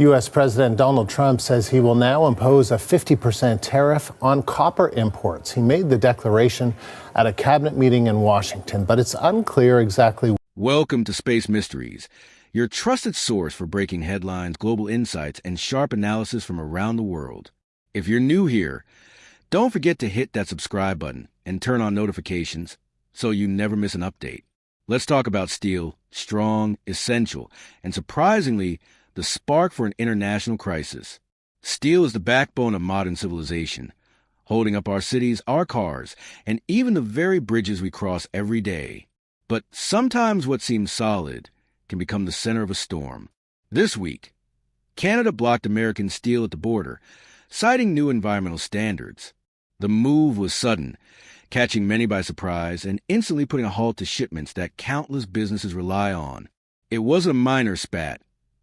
U.S. President Donald Trump says he will now impose a 50% tariff on copper imports. He made the declaration at a cabinet meeting in Washington, but it's unclear exactly. Welcome to Space Mysteries, your trusted source for breaking headlines, global insights, and sharp analysis from around the world. If you're new here, don't forget to hit that subscribe button and turn on notifications so you never miss an update. Let's talk about steel, strong, essential, and surprisingly, the spark for an international crisis. Steel is the backbone of modern civilization, holding up our cities, our cars, and even the very bridges we cross every day. But sometimes what seems solid can become the center of a storm. This week, Canada blocked American steel at the border, citing new environmental standards. The move was sudden, catching many by surprise and instantly putting a halt to shipments that countless businesses rely on. It wasn't a minor spat.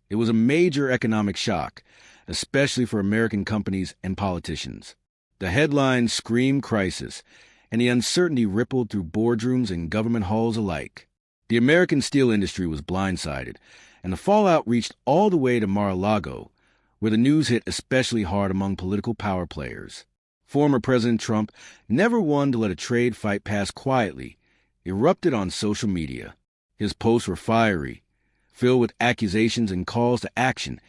It was a major economic shock, especially for American companies and politicians. The headlines screamed crisis, and the uncertainty rippled through boardrooms and government halls alike. The American steel industry was blindsided, and the fallout reached all the way to Mar-a-Lago, where the news hit especially hard among political power players. Former President Trump, never one to let a trade fight pass quietly, erupted on social media. His posts were fiery, filled with accusations and calls to action,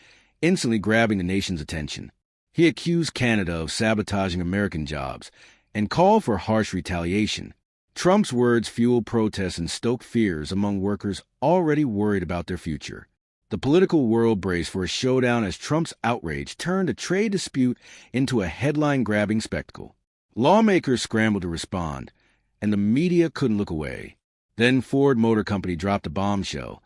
instantly grabbing the nation's attention. He accused Canada of sabotaging American jobs and called for harsh retaliation. Trump's words fueled protests and stoked fears among workers already worried about their future. The political world braced for a showdown as Trump's outrage turned a trade dispute into a headline-grabbing spectacle. Lawmakers scrambled to respond, and the media couldn't look away. Then Ford Motor Company dropped a bombshell.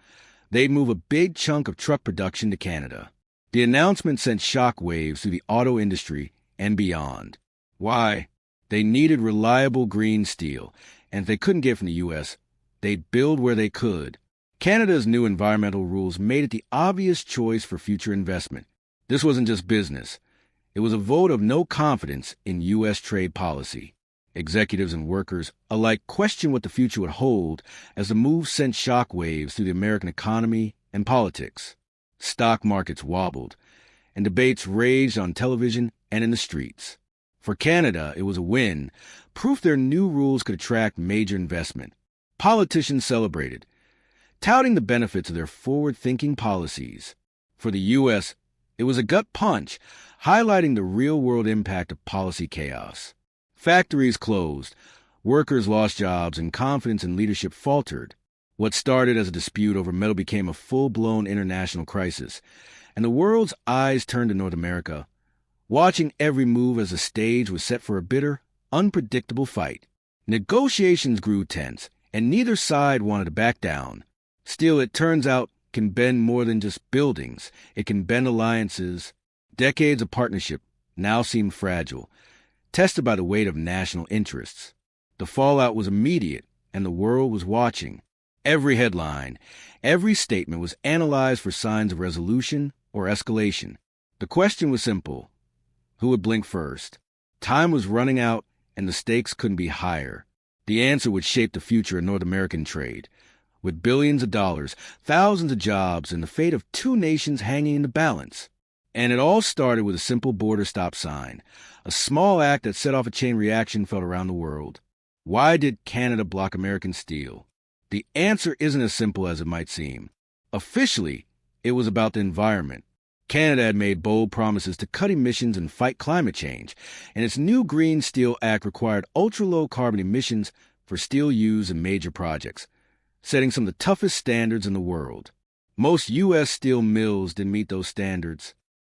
They'd move a big chunk of truck production to Canada. The announcement sent shockwaves through the auto industry and beyond. Why? They needed reliable green steel, and if they couldn't get it from the U.S., they'd build where they could. Canada's new environmental rules made it the obvious choice for future investment. This wasn't just business. It was a vote of no confidence in U.S. trade policy. Executives and workers alike questioned what the future would hold as the move sent shockwaves through the American economy and politics. Stock markets wobbled, and debates raged on television and in the streets. For Canada, it was a win, proof their new rules could attract major investment. Politicians celebrated, touting the benefits of their forward-thinking policies. For the U.S., it was a gut punch, highlighting the real-world impact of policy chaos. Factories closed, workers lost jobs, and confidence in leadership faltered. What started as a dispute over metal became a full-blown international crisis, and the world's eyes turned to North America, watching every move as the stage was set for a bitter, unpredictable fight. Negotiations grew tense, and neither side wanted to back down. Steel, it turns out, can bend more than just buildings. It can bend alliances. Decades of partnership now seemed fragile, tested by the weight of national interests. The fallout was immediate, and the world was watching. Every headline, every statement was analyzed for signs of resolution or escalation. The question was simple: who would blink first? Time was running out, and the stakes couldn't be higher. The answer would shape the future of North American trade, with billions of dollars, thousands of jobs, and the fate of two nations hanging in the balance. And it all started with a simple border stop sign, a small act that set off a chain reaction felt around the world. Why did Canada block American steel? The answer isn't as simple as it might seem. Officially, it was about the environment. Canada had made bold promises to cut emissions and fight climate change, and its new Green Steel Act required ultra-low carbon emissions for steel used in major projects, setting some of the toughest standards in the world. Most U.S. steel mills didn't meet those standards,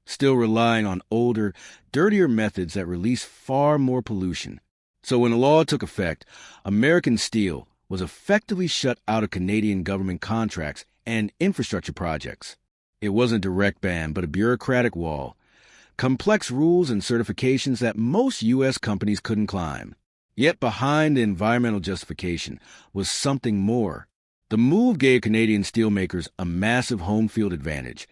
still relying on older, dirtier methods that release far more pollution. So when the law took effect, American steel was effectively shut out of Canadian government contracts and infrastructure projects. It wasn't a direct ban, but a bureaucratic wall, complex rules and certifications that most U.S. companies couldn't climb. Yet behind the environmental justification was something more. The move gave Canadian steelmakers a massive home field advantage,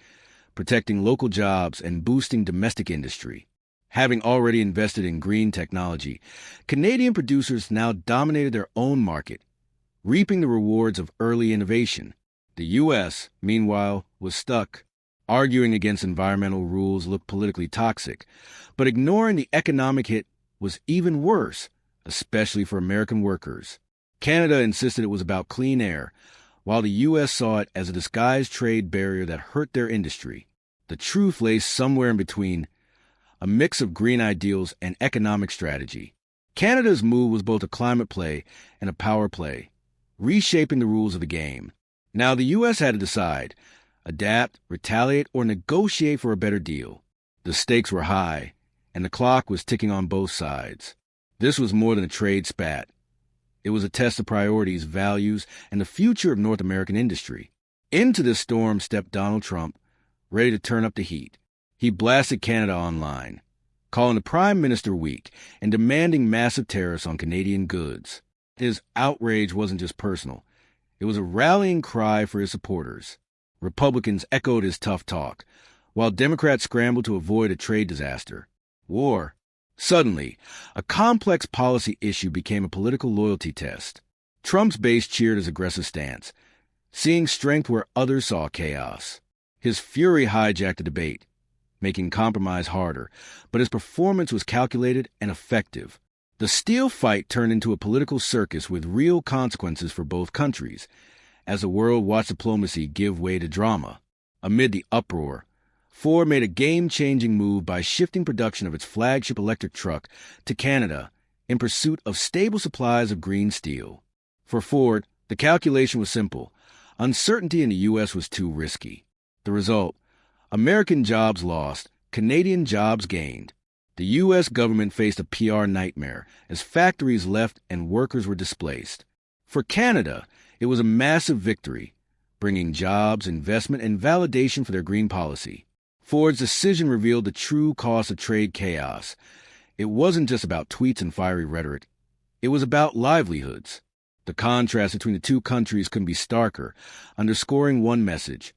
protecting local jobs and boosting domestic industry. Having already invested in green technology, Canadian producers now dominated their own market, reaping the rewards of early innovation. The U.S., meanwhile, was stuck. Arguing against environmental rules looked politically toxic, but ignoring the economic hit was even worse, especially for American workers. Canada insisted it was about clean air, while the U.S. saw it as a disguised trade barrier that hurt their industry. The truth lay somewhere in between, a mix of green ideals and economic strategy. Canada's move was both a climate play and a power play, reshaping the rules of the game. Now the U.S. had to decide, adapt, retaliate, or negotiate for a better deal. The stakes were high, and the clock was ticking on both sides. This was more than a trade spat. It was a test of priorities, values, and the future of North American industry. Into this storm stepped Donald Trump, ready to turn up the heat. He blasted Canada online, calling the Prime Minister weak and demanding massive tariffs on Canadian goods. His outrage wasn't just personal. It was a rallying cry for his supporters. Republicans echoed his tough talk, while Democrats scrambled to avoid a trade disaster. War. Suddenly, a complex policy issue became a political loyalty test. Trump's base cheered his aggressive stance, seeing strength where others saw chaos. His fury hijacked the debate, making compromise harder, but his performance was calculated and effective. The steel fight turned into a political circus with real consequences for both countries, as the world watched diplomacy give way to drama. Amid the uproar, Ford made a game-changing move by shifting production of its flagship electric truck to Canada in pursuit of stable supplies of green steel. For Ford, the calculation was simple. Uncertainty in the U.S. was too risky. The result, American jobs lost, Canadian jobs gained. The U.S. government faced a PR nightmare as factories left and workers were displaced. For Canada, it was a massive victory, bringing jobs, investment, and validation for their green policy. Ford's decision revealed the true cost of trade chaos. It wasn't just about tweets and fiery rhetoric. It was about livelihoods. The contrast between the two countries couldn't be starker, underscoring one message.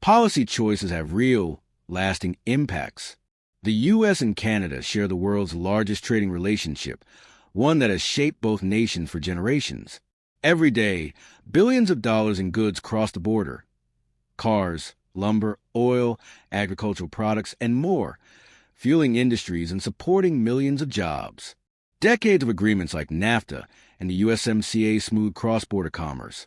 Policy choices have real, lasting impacts. The U.S. and Canada share the world's largest trading relationship, one that has shaped both nations for generations. Every day, billions of dollars in goods cross the border. Cars, lumber, oil, agricultural products, and more, fueling industries and supporting millions of jobs. Decades of agreements like NAFTA and the USMCA smoothed cross-border commerce,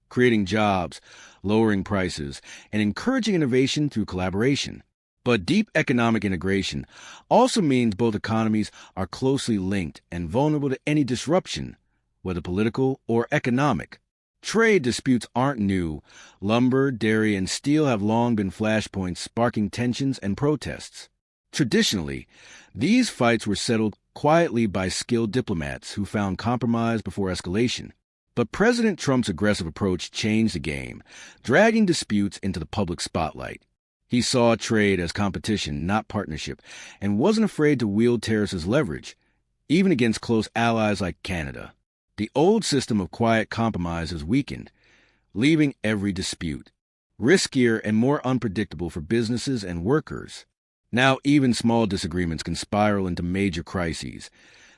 creating jobs, lowering prices, and encouraging innovation through collaboration. But deep economic integration also means both economies are closely linked and vulnerable to any disruption, whether political or economic. Trade disputes aren't new. Lumber, dairy, and steel have long been flashpoints sparking tensions and protests. Traditionally, these fights were settled quietly by skilled diplomats who found compromise before escalation. But President Trump's aggressive approach changed the game, dragging disputes into the public spotlight. He saw trade as competition, not partnership, and wasn't afraid to wield tariffs as leverage, even against close allies like Canada. The old system of quiet compromise has weakened, leaving every dispute riskier and more unpredictable for businesses and workers. Now even small disagreements can spiral into major crises,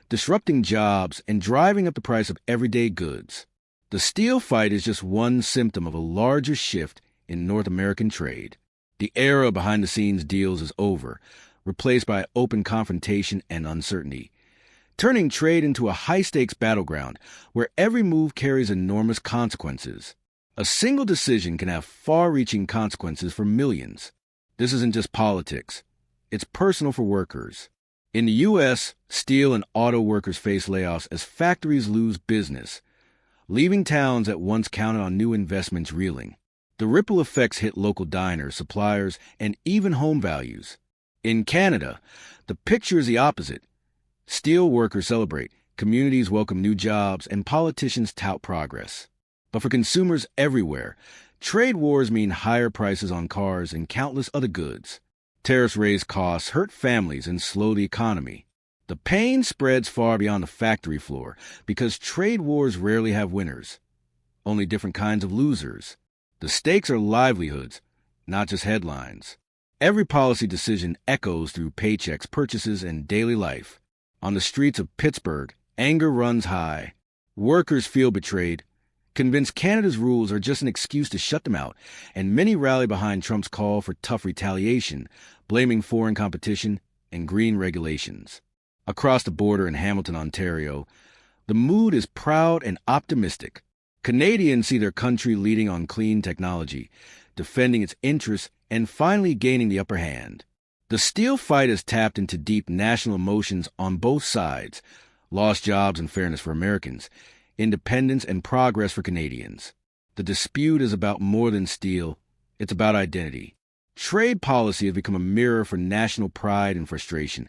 disrupting jobs and driving up the price of everyday goods. The steel fight is just one symptom of a larger shift in North American trade. The era behind-the-scenes deals is over, replaced by open confrontation and uncertainty, turning trade into a high-stakes battleground where every move carries enormous consequences. A single decision can have far-reaching consequences for millions. This isn't just politics. It's personal for workers. In the U.S., steel and auto workers face layoffs as factories lose business, leaving towns that once counted on new investments reeling. The ripple effects hit local diners, suppliers, and even home values. In Canada, the picture is the opposite. Steel workers celebrate, communities welcome new jobs, and politicians tout progress. But for consumers everywhere, trade wars mean higher prices on cars and countless other goods. Tariffs raise costs, hurt families, and slow the economy. The pain spreads far beyond the factory floor because trade wars rarely have winners, only different kinds of losers. The stakes are livelihoods, not just headlines. Every policy decision echoes through paychecks, purchases, and daily life. On the streets of Pittsburgh, anger runs high. Workers feel betrayed, convinced Canada's rules are just an excuse to shut them out, and many rally behind Trump's call for tough retaliation, blaming foreign competition and green regulations. Across the border in Hamilton, Ontario, the mood is proud and optimistic. Canadians see their country leading on clean technology, defending its interests, and finally gaining the upper hand. The steel fight has tapped into deep national emotions on both sides: lost jobs and fairness for Americans, independence and progress for Canadians. The dispute is about more than steel, it's about identity. Trade policy has become a mirror for national pride and frustration,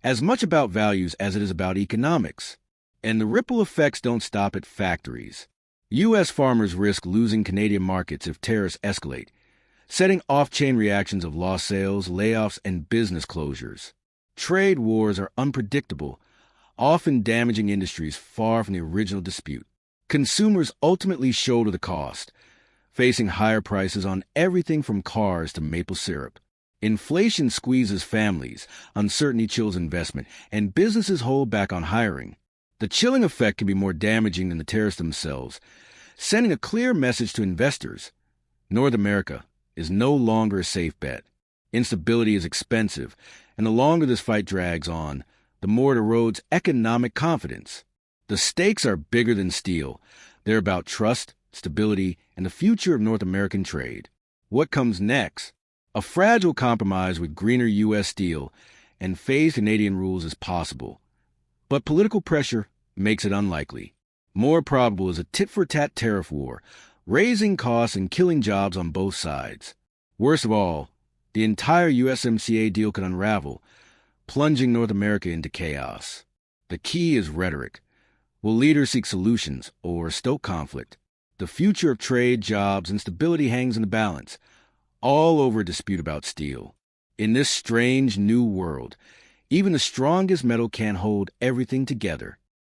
as much about values as it is about economics. And the ripple effects don't stop at factories. U.S. farmers risk losing Canadian markets if tariffs escalate, setting off-chain reactions of lost sales, layoffs, and business closures. Trade wars are unpredictable, often damaging industries far from the original dispute. Consumers ultimately shoulder the cost, facing higher prices on everything from cars to maple syrup. Inflation squeezes families, uncertainty chills investment, and businesses hold back on hiring. The chilling effect can be more damaging than the tariffs themselves, sending a clear message to investors. North America is no longer a safe bet. Instability is expensive, and the longer this fight drags on, the more it erodes economic confidence. The stakes are bigger than steel. They're about trust, stability, and the future of North American trade. What comes next? A fragile compromise with greener U.S. steel and phased Canadian rules is possible. But political pressure makes it unlikely. More probable is a tit-for-tat tariff war, raising costs and killing jobs on both sides. Worst of all, the entire USMCA deal could unravel, plunging North America into chaos. The key is rhetoric. Will leaders seek solutions or stoke conflict? The future of trade, jobs, and stability hangs in the balance, all over a dispute about steel. In this strange new world, even the strongest metal can't hold everything together.